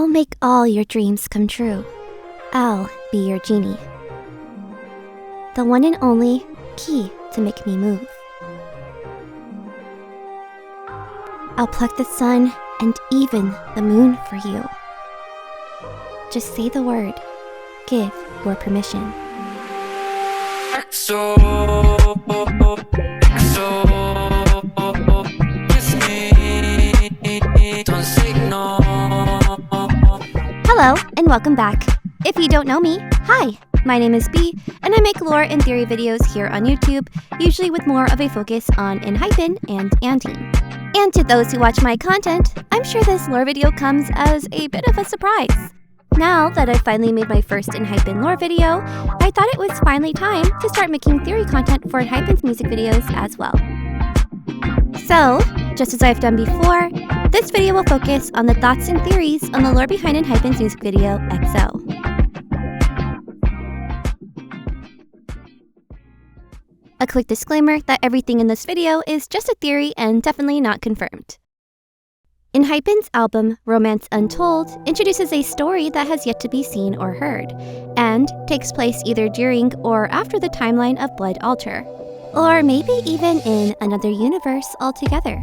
I'll make all your dreams come true. I'll be your genie. The one and only key to make me move. I'll pluck the sun and even the moon for you. Just say the word. Give your permission. XO, kiss me, don't say no. Hello, and welcome back. If you don't know me, hi, my name is B, and I make lore and theory videos here on YouTube, usually with more of a focus on Enhypen and Daydream. And to those who watch my content, I'm sure this lore video comes as a bit of a surprise. Now that I've finally made my first Enhypen lore video, I thought it was finally time to start making theory content for Enhypen's music videos as well. So, just as I've done before, this video will focus on the thoughts and theories on the lore behind Enhypen's music video, XO. A quick disclaimer that everything in this video is just a theory and definitely not confirmed. Enhypen's album, Romance Untold, introduces a story that has yet to be seen or heard, and takes place either during or after the timeline of Blood Altar, or maybe even in another universe altogether.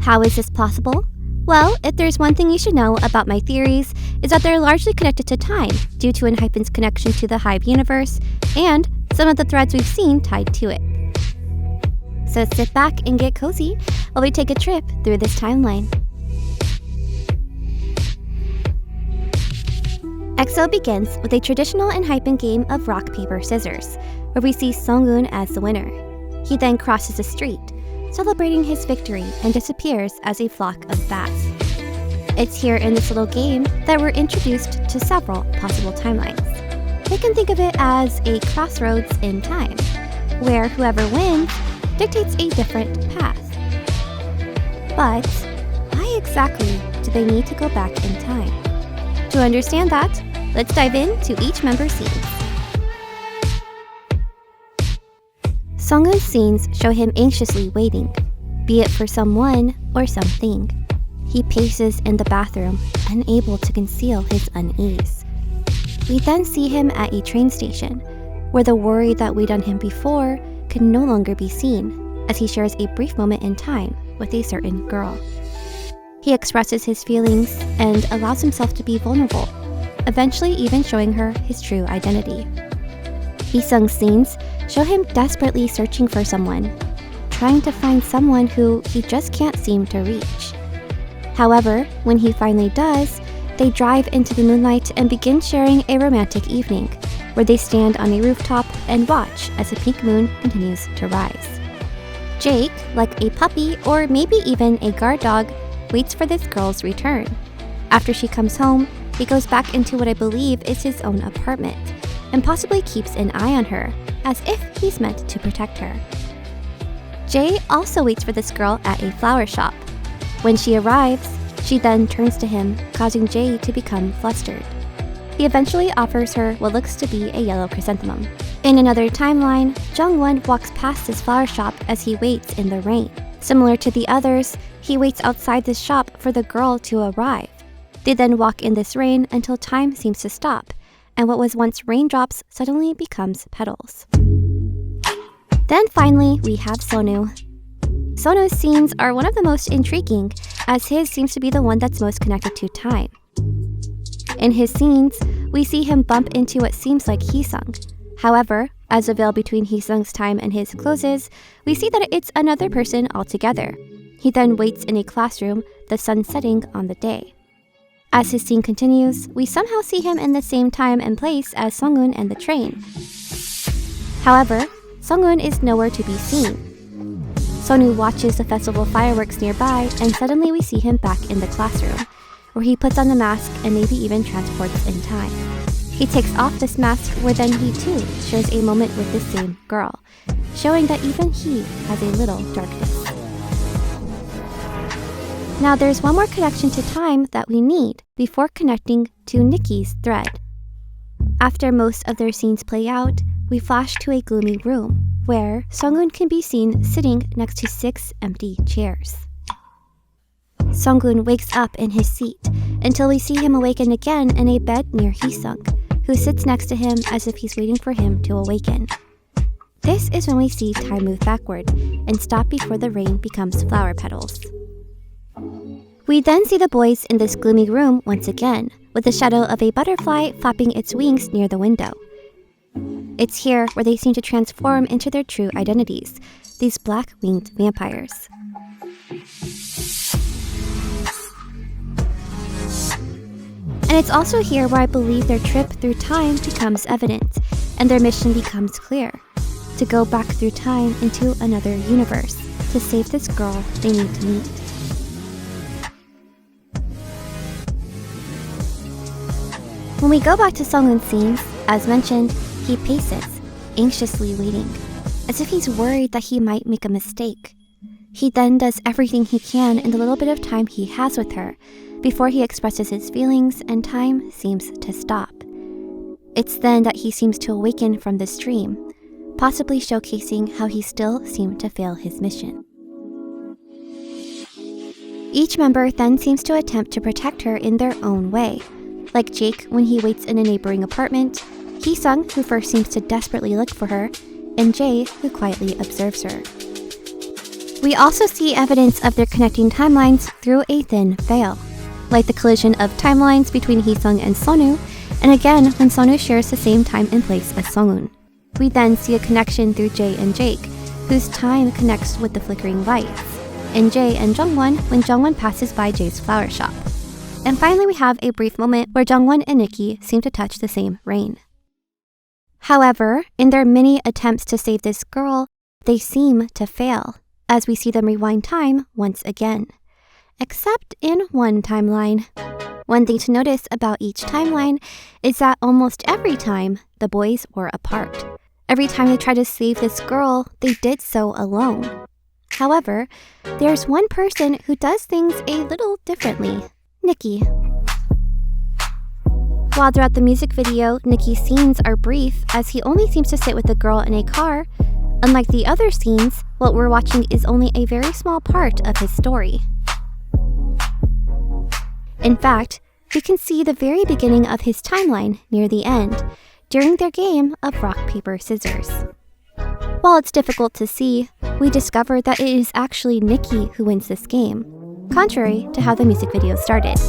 How is this possible? Well, if there's one thing you should know about my theories, is that they're largely connected to time due to Enhypen's connection to the Hive universe and some of the threads we've seen tied to it. So sit back and get cozy while we take a trip through this timeline. XO begins with a traditional Enhypen game of rock, paper, scissors, where we see Songun as the winner. He then crosses the street, celebrating his victory, and disappears as a flock of bats. It's here in this little game that we're introduced to several possible timelines. We can think of it as a crossroads in time, where whoever wins dictates a different path. But why exactly do they need to go back in time? To understand that, let's dive into each member's scenes. Songun's scenes show him anxiously waiting, be it for someone or something. He paces in the bathroom, unable to conceal his unease. We then see him at a train station, where the worry that weighed on him before can no longer be seen, as he shares a brief moment in time with a certain girl. He expresses his feelings and allows himself to be vulnerable, eventually even showing her his true identity. Heesung's scenes show him desperately searching for someone, trying to find someone who he just can't seem to reach. However, when he finally does, they drive into the moonlight and begin sharing a romantic evening, where they stand on a rooftop and watch as the pink moon continues to rise. Jake, like a puppy or maybe even a guard dog, waits for this girl's return. After she comes home, he goes back into what I believe is his own apartment, and possibly keeps an eye on her, as if he's meant to protect her. Jay also waits for this girl at a flower shop. When she arrives, she then turns to him, causing Jay to become flustered. He eventually offers her what looks to be a yellow chrysanthemum. In another timeline, Jungwon walks past this flower shop as he waits in the rain. Similar to the others, he waits outside this shop for the girl to arrive. They then walk in this rain until time seems to stop, and what was once raindrops suddenly becomes petals. Then finally, we have Sonu. Sonu's scenes are one of the most intriguing, as his seems to be the one that's most connected to time. In his scenes, we see him bump into what seems like Heesung. However, as the veil between Heesung's time and his closes, we see that it's another person altogether. He then waits in a classroom, the sun setting on the day. As his scene continues, we somehow see him in the same time and place as Songun and the train. However, Songun is nowhere to be seen. Sonu watches the festival fireworks nearby, and suddenly we see him back in the classroom, where he puts on the mask and maybe even transports in time. He takes off this mask, where then he too shares a moment with the same girl, showing that even he has a little darkness. Now there's one more connection to time that we need before connecting to Nikki's thread. After most of their scenes play out, we flash to a gloomy room, where Songun can be seen sitting next to 6 empty chairs. Songun wakes up in his seat until we see him awaken again in a bed near Hee-sung, who sits next to him as if he's waiting for him to awaken. This is when we see time move backward and stop before the rain becomes flower petals. We then see the boys in this gloomy room once again, with the shadow of a butterfly flapping its wings near the window. It's here where they seem to transform into their true identities, these black-winged vampires. And it's also here where I believe their trip through time becomes evident, and their mission becomes clear: to go back through time into another universe, to save this girl they need to meet. When we go back to Sunghoon's scenes, as mentioned, he paces, anxiously waiting, as if he's worried that he might make a mistake. He then does everything he can in the little bit of time he has with her, before he expresses his feelings and time seems to stop. It's then that he seems to awaken from this dream, possibly showcasing how he still seemed to fail his mission. Each member then seems to attempt to protect her in their own way, like Jake when he waits in a neighboring apartment, Hee-sung, who first seems to desperately look for her, and Jae, who quietly observes her. We also see evidence of their connecting timelines through a thin veil, like the collision of timelines between Hee-sung and Sonu, and again when Sonu shares the same time and place as Sunghoon. We then see a connection through Jae and Jake, whose time connects with the flickering lights, and Jae and Jungwon when Jungwon passes by Jae's flower shop. And finally, we have a brief moment where Jungwon and Nikki seem to touch the same rain. However, in their many attempts to save this girl, they seem to fail, as we see them rewind time once again. Except in one timeline. One thing to notice about each timeline is that almost every time, the boys were apart. Every time they tried to save this girl, they did so alone. However, there's one person who does things a little differently: Nikki. While throughout the music video, Nikki's scenes are brief as he only seems to sit with the girl in a car, unlike the other scenes, what we're watching is only a very small part of his story. In fact, we can see the very beginning of his timeline near the end, during their game of rock, paper, scissors. While it's difficult to see, we discover that it is actually Nikki who wins this game, contrary to how the music video started.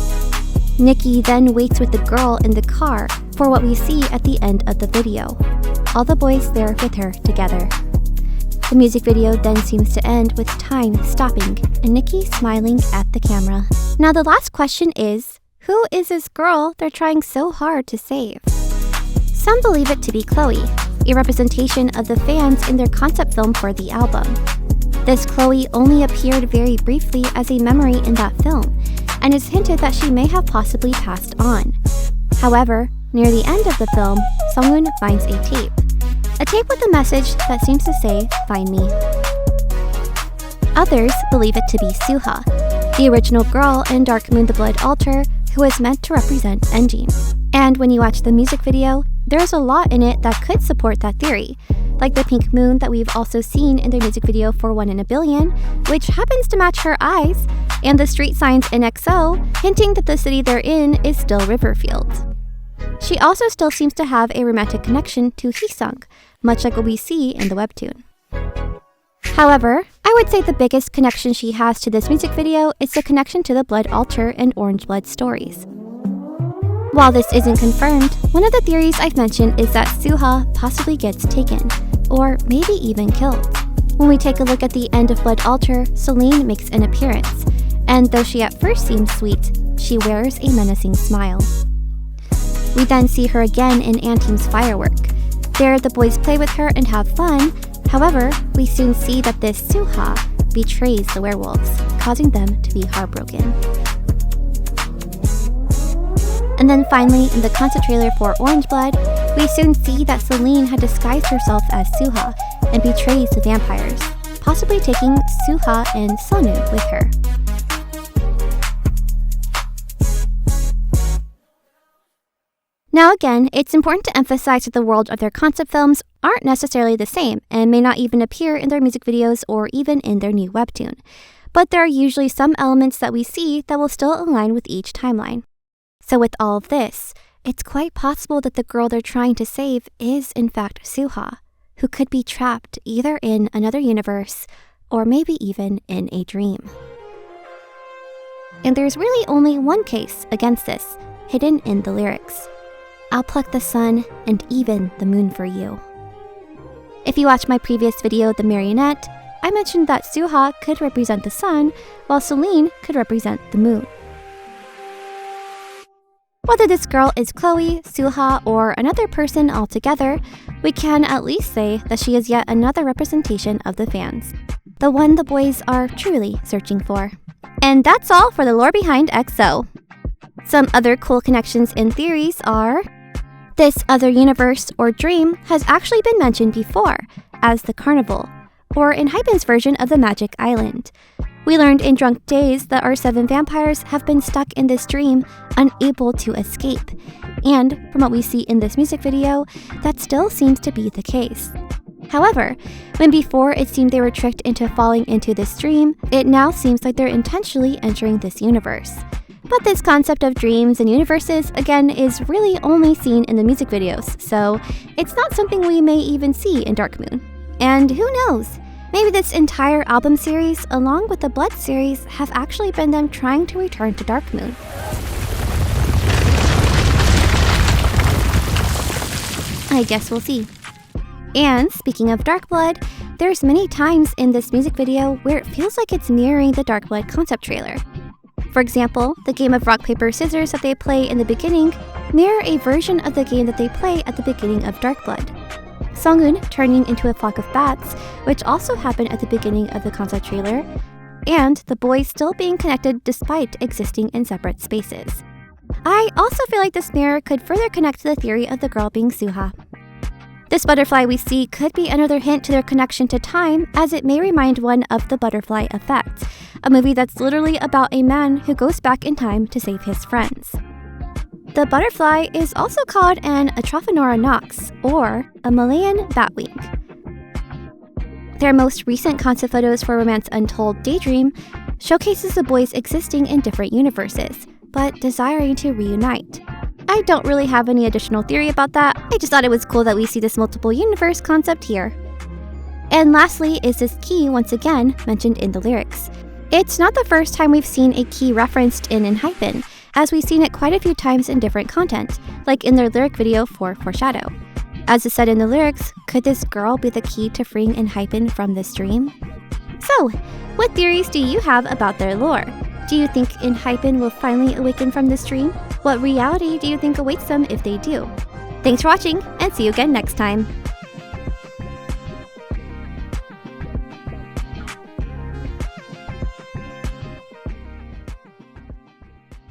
Nikki then waits with the girl in the car for what we see at the end of the video, all the boys there with her together. The music video then seems to end with time stopping and Nikki smiling at the camera. Now the last question is, who is this girl they're trying so hard to save? Some believe it to be Chloe, a representation of the fans in their concept film for the album. This Chloe only appeared very briefly as a memory in that film, and it's hinted that she may have possibly passed on. However, near the end of the film, Sunghoon finds a tape with a message that seems to say, "Find me." Others believe it to be Suha, the original girl in Dark Moon the Blood Altar, who was meant to represent Enjin. And when you watch the music video, there's a lot in it that could support that theory, like the pink moon that we've also seen in their music video for 1 in a Billion, which happens to match her eyes, and the street signs in XO, hinting that the city they're in is still Riverfield. She also still seems to have a romantic connection to Hee-sung, much like what we see in the webtoon. However, I would say the biggest connection she has to this music video is the connection to the Blood Altar and Orange Blood stories. While this isn't confirmed, one of the theories I've mentioned is that Suha possibly gets taken, or maybe even killed. When we take a look at the end of Blood Altar, Celine makes an appearance, and though she at first seems sweet, she wears a menacing smile. We then see her again in Anteam's Firework. There, the boys play with her and have fun. However, we soon see that this Suha betrays the werewolves, causing them to be heartbroken. And then finally, in the concept trailer for Orange Blood, we soon see that Celine had disguised herself as Suha and betrays the vampires, possibly taking Suha and Sonu with her. Now again, it's important to emphasize that the world of their concept films aren't necessarily the same and may not even appear in their music videos or even in their new webtoon. But there are usually some elements that we see that will still align with each timeline. So with all of this, it's quite possible that the girl they're trying to save is in fact Suha, who could be trapped either in another universe or maybe even in a dream. And there's really only one case against this, hidden in the lyrics. I'll pluck the sun and even the moon for you. If you watched my previous video, The Marionette, I mentioned that Suha could represent the sun, while Celine could represent the moon. Whether this girl is Chloe, Suha, or another person altogether, we can at least say that she is yet another representation of the fans, the one the boys are truly searching for. And that's all for the lore behind EXO. Some other cool connections and theories are: this other universe or dream has actually been mentioned before as the Carnival, or Enhypen's version of the Magic Island. We learned in Drunk Days that our 7 vampires have been stuck in this dream, unable to escape. And from what we see in this music video, that still seems to be the case. However, when before it seemed they were tricked into falling into this dream, it now seems like they're intentionally entering this universe. But this concept of dreams and universes, again, is really only seen in the music videos, so it's not something we may even see in Dark Moon. And who knows? Maybe this entire album series, along with the Blood series, have actually been them trying to return to Dark Moon. I guess we'll see. And speaking of Dark Blood, there's many times in this music video where it feels like it's mirroring the Dark Blood concept trailer. For example, the game of rock, paper, scissors that they play in the beginning mirror a version of the game that they play at the beginning of Dark Blood. Sunghoon turning into a flock of bats, which also happened at the beginning of the concept trailer, and the boys still being connected despite existing in separate spaces. I also feel like this mirror could further connect to the theory of the girl being Suha. This butterfly we see could be another hint to their connection to time, as it may remind one of The Butterfly Effect, a movie that's literally about a man who goes back in time to save his friends. The butterfly is also called an Atrophinora nox, or a Malayan batwing. Their most recent concept photos for Romance Untold Daydream showcases the boys existing in different universes, but desiring to reunite. I don't really have any additional theory about that, I just thought it was cool that we see this multiple universe concept here. And lastly is this key once again mentioned in the lyrics. It's not the first time we've seen a key referenced in Enhypen, as we've seen it quite a few times in different content, like in their lyric video for Foreshadow. As is said in the lyrics, could this girl be the key to freeing Enhypen from this dream? So, what theories do you have about their lore? Do you think Enhypen will finally awaken from this dream? What reality do you think awaits them if they do? Thanks for watching, and see you again next time!